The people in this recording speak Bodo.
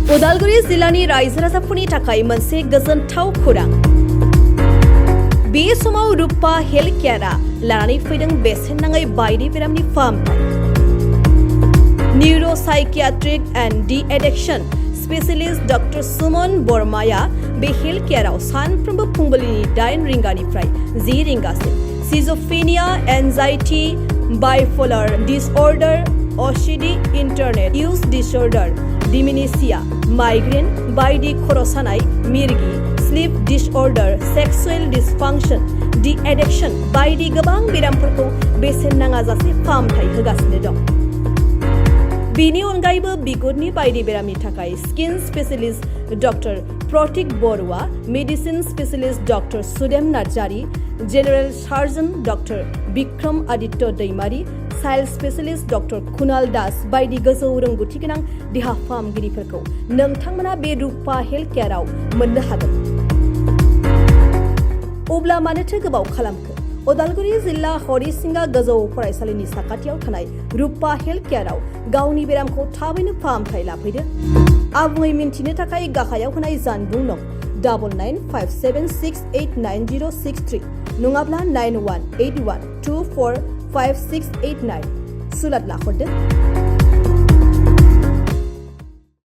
उदालगुरि जिल्लानि रायजो राजाफोरनि थाखाय मोनसे गोजोनथाव खौरां। बे समाव रुपा हेल्थ केयारआ लानानै फैदों बेसेन नाङै बायदि बेरामनि फाहामथाय। Neuropsychiatric and de addiction specialist doctor Suman बर्माया बे हेल्थ केयारआव सानफ्रोमबो फुंबिलिनि 8 रिंगानिफ्राय 10 रिंगासिम schizophrenia, anxiety, bipolar disorder, OCD, internet use disorder, dementia, migraine बायदि खर' सानाय, मिर्गी, sleep disorder, sexual dysfunction, de addiction बायदि गोबां बेरामफोरखौ बेसेन नाङाजासे फाहामथाय होगासिनो दं। बिनि अनगायैबो बिगुरनि बायदि बेरामनि थाखाय skin specialist doctor Prateek Baruah, medicine specialist doctor Sudem Narzary, general surgeon doctor Bikram Aditya Daimary, child specialist doctor Kunal Das बायदि गोजौ रोंगौथि गोनां देहा फाहामगिरिफोरखौ नोंथांमोना बे रुपा हेल्थ केयारआव मोननो हागोन। अब्ला मानोथो गोबाव खालामखो? उदालगुरि जिल्ला हरिसिंगा गोजौ फरायसालिनि साखाथियाव थानाय रुपा हेल्थ केयारआव गावनि बेरामखौ थाबैनो फाहामथाय लाफैदो। आबुङै मिन्थिनो थाखाय गाहायाव होनाय जानबुं नं 9957689063 नङाब्ला 9181245689 सुलाद लाहरदो।